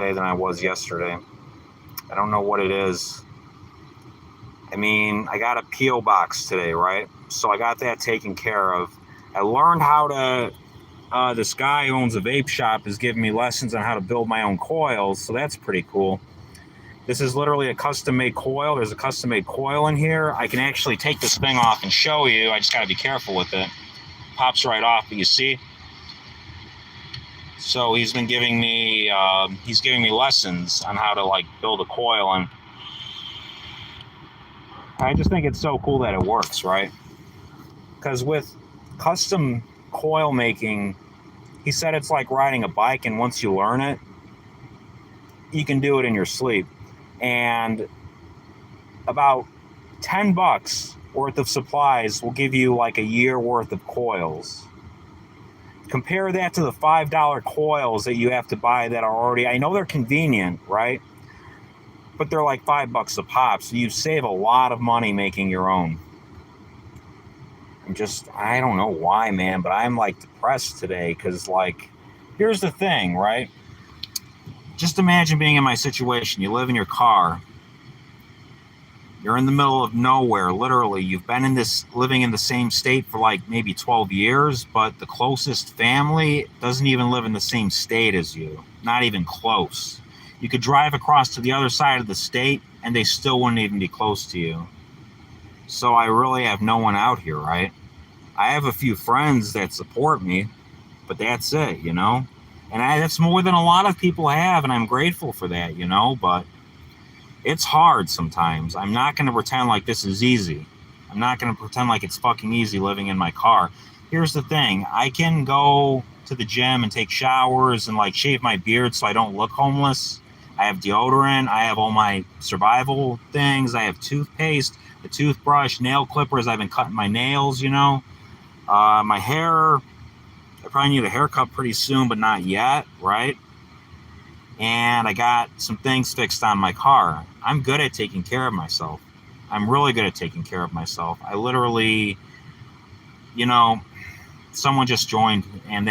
than I was yesterday. I don't know what it is. I mean, I got a P.O. box today, right? So I got that taken care of. I learned how to, this guy who owns a vape shop is giving me lessons on how to build my own coils, so that's pretty cool. This is literally a custom-made coil. There's a custom-made coil in here. I can actually take this thing off and show you. I just got to be careful with it. Pops right off, but you see? So he's been giving me, lessons on how to, like, build a coil, and I just think it's so cool that it works, right? Because with custom coil making, he said it's like riding a bike, and once you learn it, you can do it in your sleep. And about $10 worth of supplies will give you like a year worth of coils. Compare that to the $5 coils that you have to buy that are already, I know they're convenient, right? But they're like $5 a pop, so you save a lot of money making your own. I don't know why, man, but I'm like depressed today because, like, here's the thing, right? Just imagine being in my situation. You live in your car. You're in the middle of nowhere, literally. You've been living in the same state for like maybe 12 years, but the closest family doesn't even live in the same state as you. Not even close. You could drive across to the other side of the state and they still wouldn't even be close to you. So I really have no one out here, right? I have a few friends that support me, but that's it, you know? And that's more than a lot of people have, and I'm grateful for that, you know? But it's hard sometimes. I'm not going to pretend like this is easy. I'm not going to pretend like it's fucking easy living in my car. Here's the thing. I can go to the gym and take showers and, like, shave my beard so I don't look homeless. I have deodorant. I have all my survival things. I have toothpaste, a toothbrush, nail clippers. I've been cutting my nails, you know? My hair... I probably need a haircut pretty soon, but not yet, right? And I got some things fixed on my car. I'm good at taking care of myself. I'm really good at taking care of myself. I literally, you know, someone just joined, and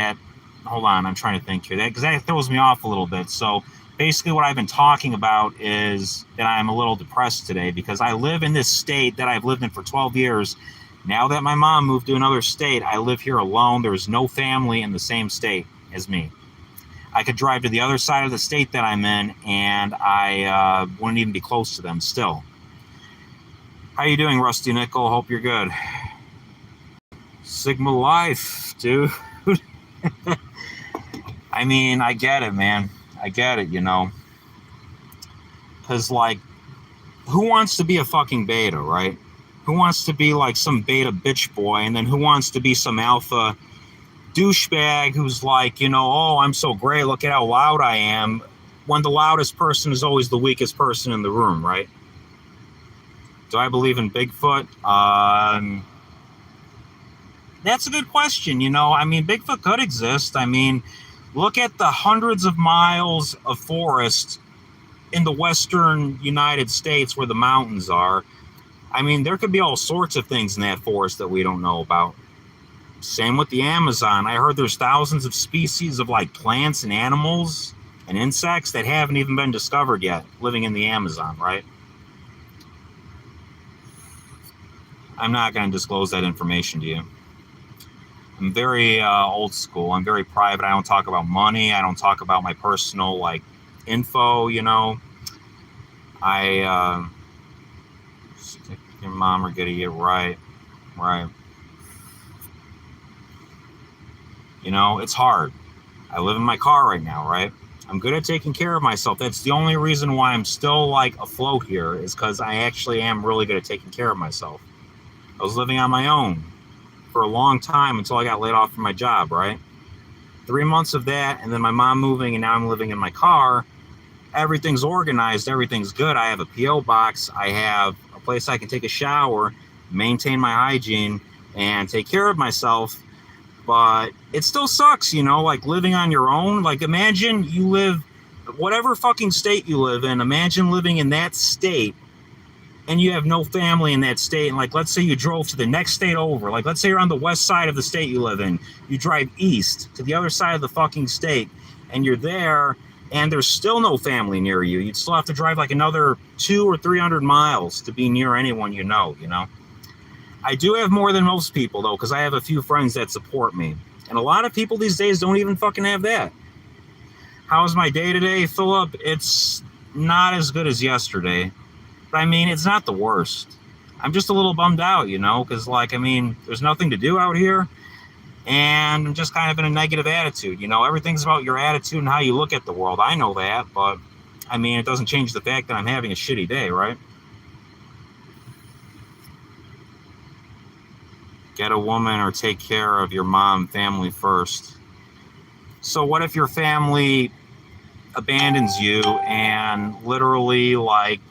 hold on, I'm trying to think here. Because that throws me off a little bit. So basically what I've been talking about is that I'm a little depressed today because I live in this state that I've lived in for 12 years. Now that my mom moved to another state, I live here alone. There's no family in the same state as me. I could drive to the other side of the state that I'm in, and I wouldn't even be close to them still. How you doing, Rusty Nickel? Hope you're good. Sigma Life, dude. I mean, I get it, man. I get it, you know. Because, like, who wants to be a fucking beta, right? Who wants to be like some beta bitch boy, and then who wants to be some alpha douchebag who's like, you know, oh, I'm so great, look at how loud I am, when the loudest person is always the weakest person in the room, right? Do I believe in Bigfoot? That's a good question, you know. I mean, Bigfoot could exist. I mean, look at the hundreds of miles of forest in the western United States where the mountains are. I mean, there could be all sorts of things in that forest that we don't know about. Same with the Amazon. I heard there's thousands of species of, like, plants and animals and insects that haven't even been discovered yet living in the Amazon, right? I'm not going to disclose that information to you. I'm very old school. I'm very private. I don't talk about money. I don't talk about my personal, like, info, you know. Your mom are gonna get right. You know, it's hard. I live in my car right now, right? I'm good at taking care of myself. That's the only reason why I'm still, like, afloat here, is because I actually am really good at taking care of myself. I was living on my own for a long time until I got laid off from my job, right? 3 months of that, and then my mom moving, and now I'm living in my car. Everything's organized. Everything's good. I have a P.O. box. I have a place I can take a shower, maintain my hygiene, and take care of myself. But it still sucks, you know, like, living on your own. Like, imagine you live, whatever fucking state you live in, imagine living in that state and you have no family in that state. And, like, let's say you drove to the next state over. Like, let's say you're on the west side of the state you live in. You drive east to the other side of the fucking state, and you're there, and there's still no family near you, you'd still have to drive like another 200 or 300 miles to be near anyone you know. I do have more than most people, though, because I have a few friends that support me. And a lot of people these days don't even fucking have that. How's my day today, Philip? It's not as good as yesterday. But, I mean, it's not the worst. I'm just a little bummed out, because, there's nothing to do out here. And I'm just kind of in a negative attitude. Everything's about your attitude and how you look at the world. I know that, but, it doesn't change the fact that I'm having a shitty day, right? Get a woman or take care of your family first. So what if your family abandons you and literally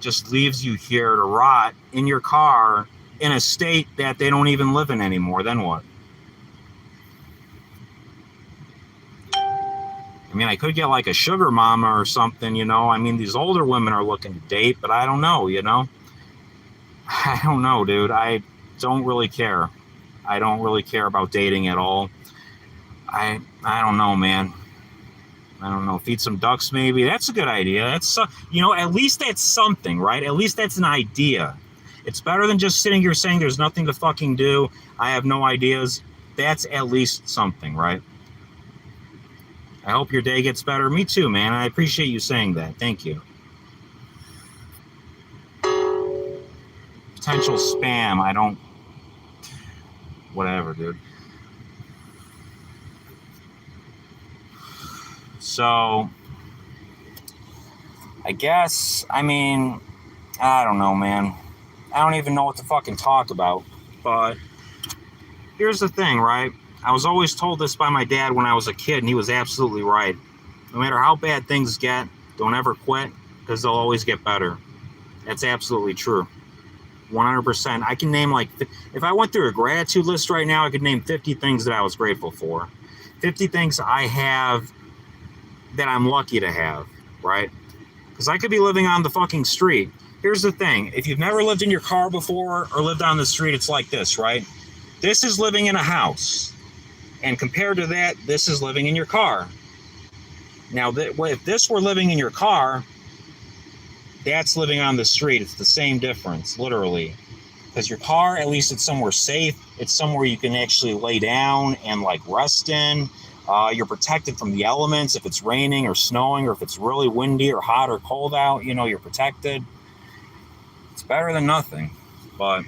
just leaves you here to rot in your car in a state that they don't even live in anymore? Then what? I could get a sugar mama or something, these older women are looking to date, but I don't know, I don't know, dude. I don't really care. I don't really care about dating at all. I don't know, man. I don't know. Feed some ducks, maybe. That's a good idea. That's at least that's something, right? At least that's an idea. It's better than just sitting here saying there's nothing to fucking do. I have no ideas. That's at least something, right? I hope your day gets better. Me too, man. I appreciate you saying that. Thank you. Potential spam. I don't. Whatever, dude. So, I guess, I don't know, man. I don't even know what to fucking talk about. But here's the thing, right? I was always told this by my dad when I was a kid, and he was absolutely right. No matter how bad things get, don't ever quit, because they'll always get better. That's absolutely true. 100%. I can name if I went through a gratitude list right now, I could name 50 things that I was grateful for. 50 things I have that I'm lucky to have, right? Because I could be living on the fucking street. Here's the thing. If you've never lived in your car before or lived on the street, it's like this, right? This is living in a house. And compared to that, this is living in your car. Now, if this were living in your car, that's living on the street. It's the same difference, literally. Because your car, at least it's somewhere safe. It's somewhere you can actually lay down and rest in. You're protected from the elements. If it's raining or snowing, or if it's really windy or hot or cold out, you're protected. It's better than nothing. But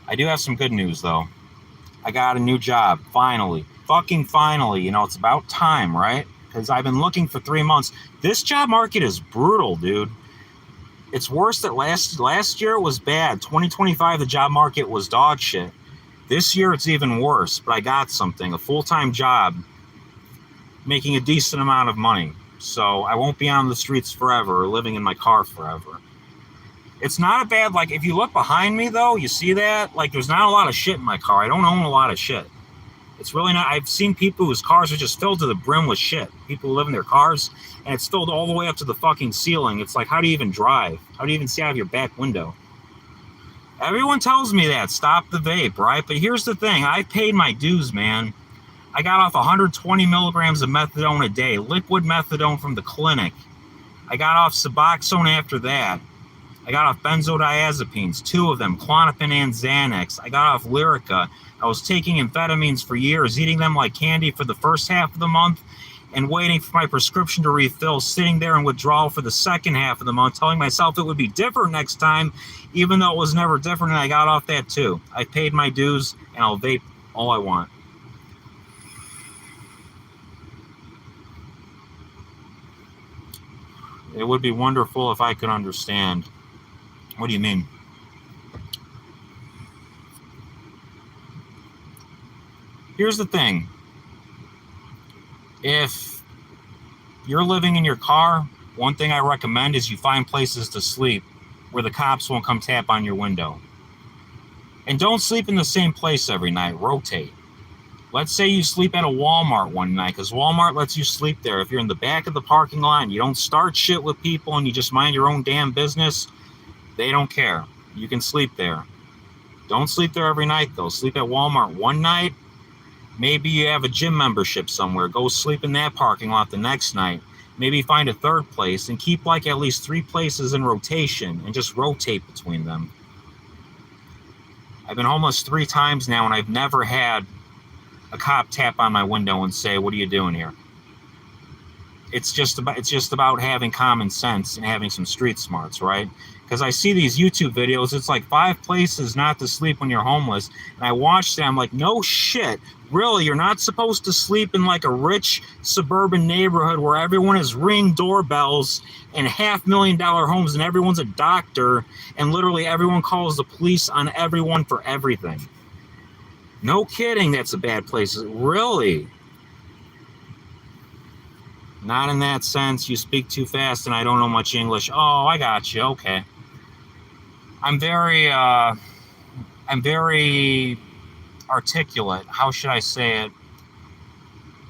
I do have some good news, though. I got a new job, finally. Fucking finally. It's about time, right? Because I've been looking for 3 months. This job market is brutal, dude. It's worse than last year. It was bad. 2025, the job market was dog shit. This year, it's even worse. But I got something, a full-time job, making a decent amount of money. So I won't be on the streets forever or living in my car forever. It's not a bad, if you look behind me, though, you see that? There's not a lot of shit in my car. I don't own a lot of shit. It's really not. I've seen people whose cars are just filled to the brim with shit. People who live in their cars, and it's filled all the way up to the fucking ceiling. It's how do you even drive? How do you even see out of your back window? Everyone tells me that. Stop the vape, right? But here's the thing. I paid my dues, man. I got off 120 milligrams of methadone a day, liquid methadone from the clinic. I got off Suboxone after that. I got off benzodiazepines, 2 of them, Klonopin and Xanax. I got off Lyrica. I was taking amphetamines for years, eating them like candy for the first half of the month and waiting for my prescription to refill, sitting there in withdrawal for the second half of the month, telling myself it would be different next time, even though it was never different, and I got off that too. I paid my dues, and I'll vape all I want. It would be wonderful if I could understand. What do you mean? Here's the thing. If you're living in your car, one thing I recommend is you find places to sleep where the cops won't come tap on your window. And don't sleep in the same place every night. Rotate. Let's say you sleep at a Walmart one night, because Walmart lets you sleep there. If you're in the back of the parking lot and you don't start shit with people and you just mind your own damn business, they don't care. You can sleep there. Don't sleep there every night, though. Sleep at Walmart one night, Maybe you have a gym membership somewhere. Go sleep in that parking lot the next night. Maybe find a third place and keep like at least 3 places in rotation and just rotate between them. I've been homeless 3 times now, and I've never had a cop tap on my window and say, "What are you doing here?" It's just about having common sense and having some street smarts, right? Because I see these YouTube videos, it's like 5 places not to sleep when you're homeless, and I watch them, I'm like, no shit, really? You're not supposed to sleep in like a rich suburban neighborhood where everyone has Ring doorbells and $500,000 homes and everyone's a doctor and literally everyone calls the police on everyone for everything. No kidding, that's a bad place. Really? Not in that sense. You speak too fast and I don't know much English. Oh, I got you. Okay. I'm very articulate. How should I say it?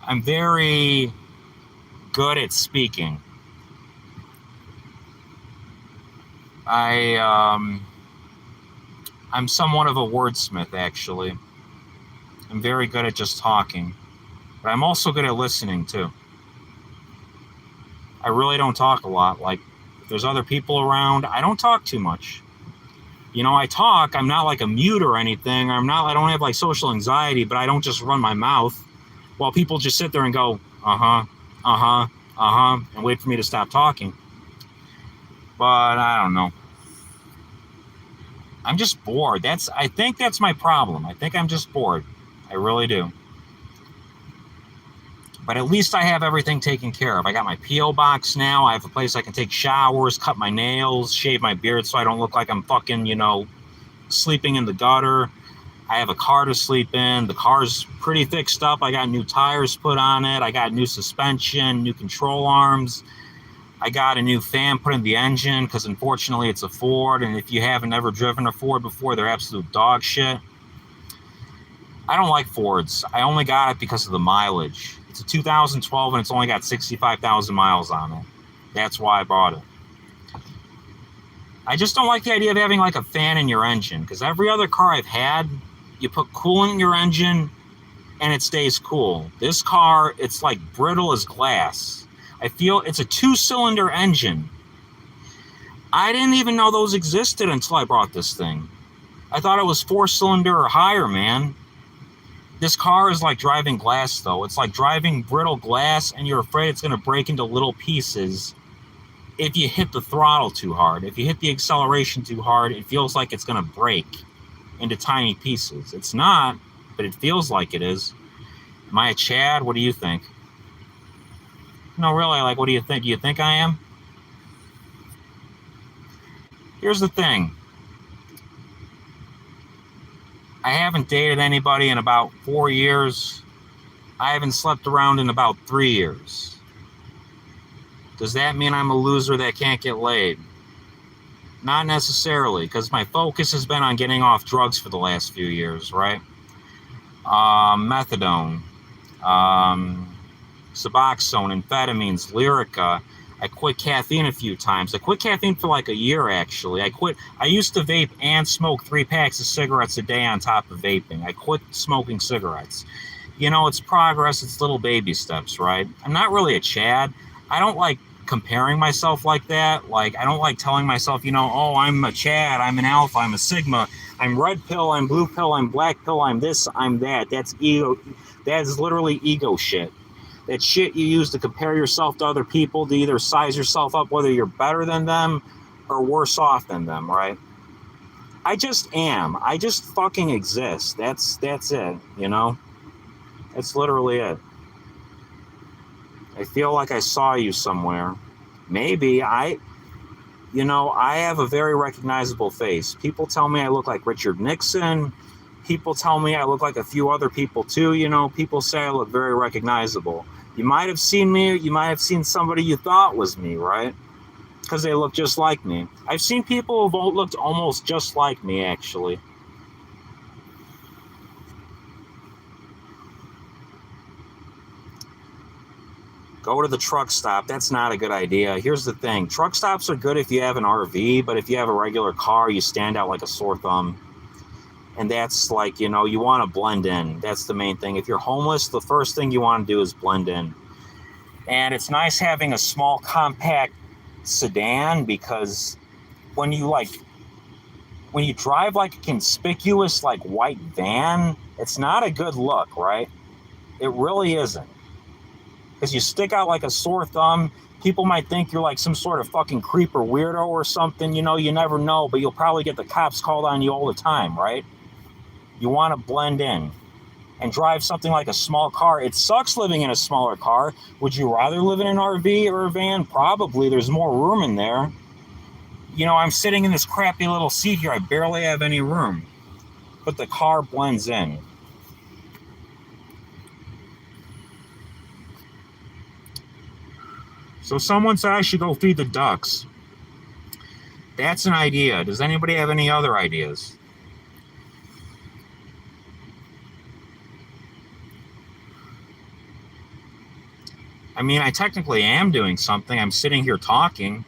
I'm very good at speaking. I'm somewhat of a wordsmith, actually. I'm very good at just talking, but I'm also good at listening too. I really don't talk a lot. Like, if there's other people around, I don't talk too much. You know, I talk, I'm not like a mute or anything. I don't have like social anxiety, but I don't just run my mouth while people just sit there and go, and wait for me to stop talking. But I don't know. I'm just bored. I think that's my problem. I think I'm just bored. I really do. But at least I have everything taken care of. I got my P.O. box now. I have a place I can take showers, cut my nails, shave my beard so I don't look like I'm fucking, sleeping in the gutter. I have a car to sleep in. The car's pretty fixed up. I got new tires put on it. I got new suspension, new control arms. I got a new fan put in the engine because unfortunately it's a Ford. And if you haven't ever driven a Ford before, they're absolute dog shit. I don't like Fords. I only got it because of the mileage. It's a 2012 and it's only got 65,000 miles on it. That's why I bought it. I just don't like the idea of having like a fan in your engine because every other car I've had, you put coolant in your engine and it stays cool. This car, it's like brittle as glass. I feel it's a 2-cylinder engine. I didn't even know those existed until I bought this thing. I thought it was 4-cylinder or higher, man. This car is like driving glass, though. It's like driving brittle glass, and you're afraid it's going to break into little pieces if you hit the throttle too hard. If you hit the acceleration too hard, it feels like it's going to break into tiny pieces. It's not, but it feels like it is. Am I a Chad? What do you think? No, really, like, what do you think? Do you think I am? Here's the thing. I haven't dated anybody in about 4 years. I haven't slept around in about 3 years. Does that mean I'm a loser that can't get laid? Not necessarily, because my focus has been on getting off drugs for the last few years, right? Methadone, Suboxone, amphetamines, Lyrica. I quit caffeine a few times. I quit caffeine for like a year, actually. I used to vape and smoke 3 packs of cigarettes a day on top of vaping. I quit smoking cigarettes. It's progress. It's little baby steps, right? I'm not really a Chad. I don't like comparing myself like that. Like, I don't like telling myself, oh, I'm a Chad, I'm an Alpha, I'm a Sigma, I'm red pill, I'm blue pill, I'm black pill, I'm this, I'm that. That's ego. That is literally ego shit. That shit you use to compare yourself to other people, to either size yourself up whether you're better than them or worse off than them, right? I just am. I just fucking exist. That's it, That's literally it. I feel like I saw you somewhere. Maybe I have a very recognizable face. People tell me I look like Richard Nixon. People tell me I look like a few other people too, People say I look very recognizable. You might have seen me, you might have seen somebody you thought was me, right? Because they look just like me. I've seen people who looked almost just like me, actually. Go to the truck stop. That's not a good idea. Here's the thing. Truck stops are good if you have an RV, but if you have a regular car, you stand out like a sore thumb. And that's like, you know, you want to blend in. That's the main thing. If you're homeless, the first thing you want to do is blend in. And it's nice having a small compact sedan, because when you drive like a conspicuous like white van, it's not a good look, right? It really isn't. Because you stick out like a sore thumb. People might think you're like some sort of fucking creep or weirdo or something. You know, you never know, but you'll probably get the cops called on you all the time, right? You want to blend in and drive something like a small car. It sucks living in a smaller car. Would you rather live in an RV or a van? Probably. There's more room in there. You know, I'm sitting in this crappy little seat here. I barely have any room. But the car blends in. So someone said I should go feed the ducks. That's an idea. Does anybody have any other ideas? I mean, I technically am doing something. I'm sitting here talking.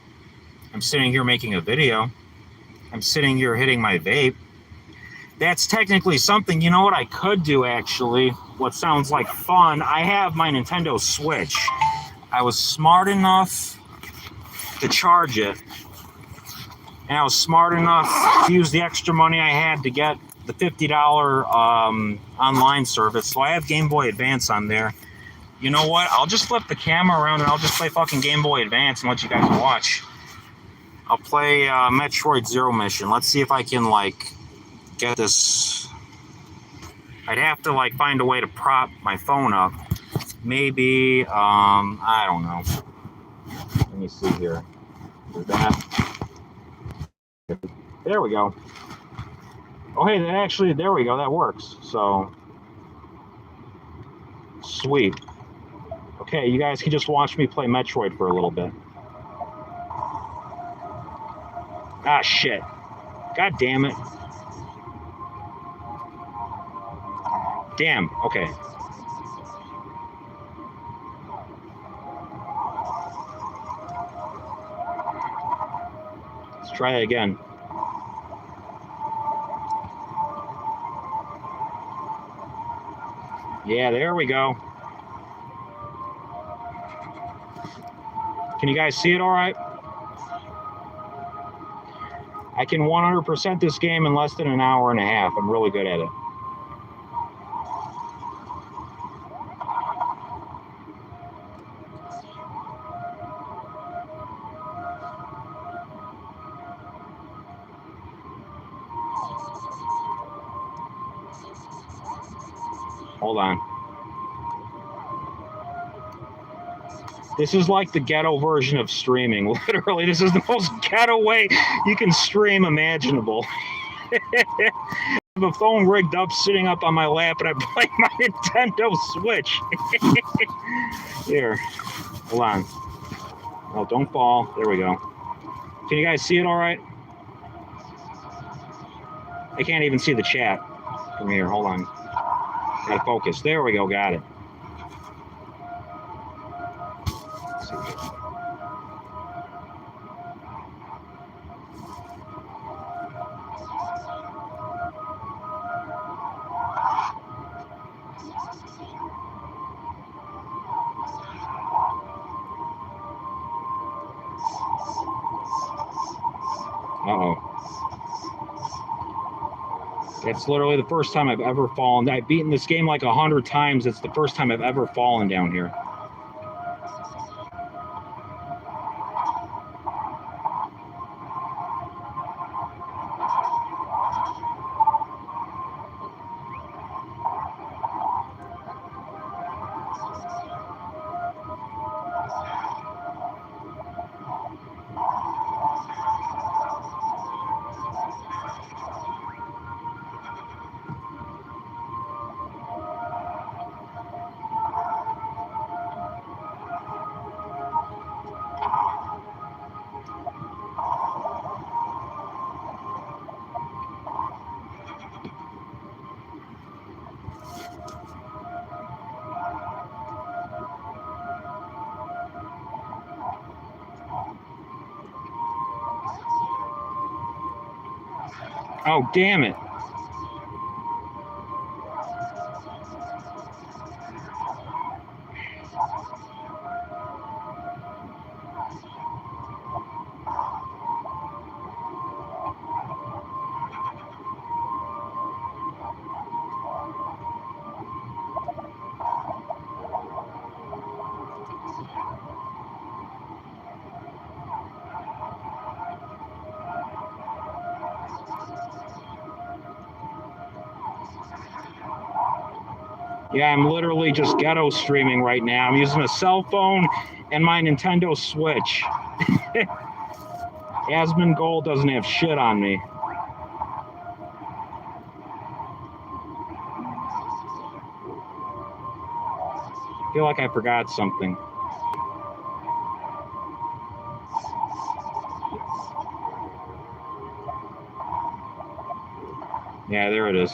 I'm sitting here making a video. I'm sitting here hitting my vape. That's technically something. You know what I could do, actually? What sounds like fun? I have my Nintendo Switch. I was smart enough to charge it. And I was smart enough to use the extra money I had to get the $50 online service. So I have Game Boy Advance on there. You know what? I'll just flip the camera around and I'll just play fucking Game Boy Advance and let you guys watch. I'll play Metroid Zero Mission. Let's see if I can, like, get this. I'd have to, like, find a way to prop my phone up. Maybe, I don't know. Let me see here. Is that? There we go. Oh, hey, that actually, there we go. That works. So, sweet. Okay, you guys can just watch me play Metroid for a little bit. Ah, shit. God damn it. Damn, okay. Let's try it again. Yeah, there we go. Can you guys see it all right? I can 100% this game in less than an hour and a half. I'm really good at it. Hold on. This is like the ghetto version of streaming. Literally, this is the most ghetto way you can stream imaginable. I have a phone rigged up, sitting up on my lap, and I play my Nintendo Switch. Here, hold on. Oh, don't fall. There we go. Can you guys see it all right? I can't even see the chat from here. Hold on. Gotta focus. There we go. Got it. Uh-oh. It's literally the first time I've ever fallen. I've beaten this game like 100 times. It's the first time I've ever fallen down here. Oh, damn it. Yeah, I'm literally just ghetto streaming right now. I'm using a cell phone and my Nintendo Switch. Asmongold doesn't have shit on me. I feel like I forgot something. Yeah, there it is.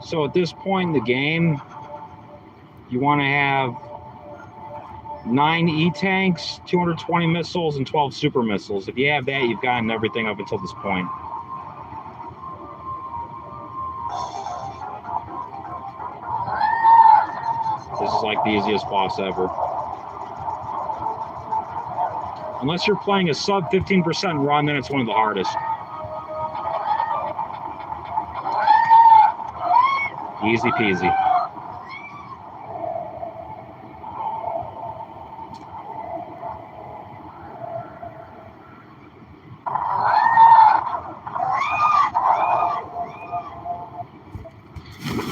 So at this point in the game, you want to have 9 E-tanks, 220 missiles, and 12 super missiles. If you have that, you've gotten everything up until this point. This is like the easiest boss ever. Unless you're playing a sub 15% run, then it's one of the hardest. Easy peasy.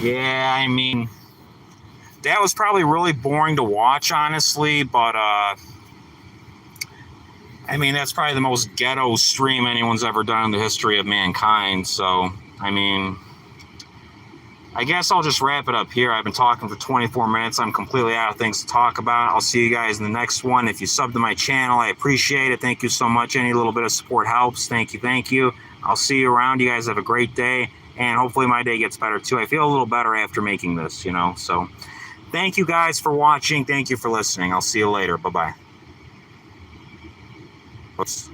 Yeah, I mean, that was probably really boring to watch, honestly, but I mean, that's probably the most ghetto stream anyone's ever done in the history of mankind. So, I mean, I guess I'll just wrap it up here. I've been talking for 24 minutes. I'm completely out of things to talk about. I'll see you guys in the next one. If you sub to my channel, I appreciate it. Thank you so much. Any little bit of support helps. Thank you. Thank you. I'll see you around. You guys have a great day. And hopefully my day gets better too. I feel a little better after making this, you know. So thank you guys for watching. Thank you for listening. I'll see you later. Bye-bye. Oops.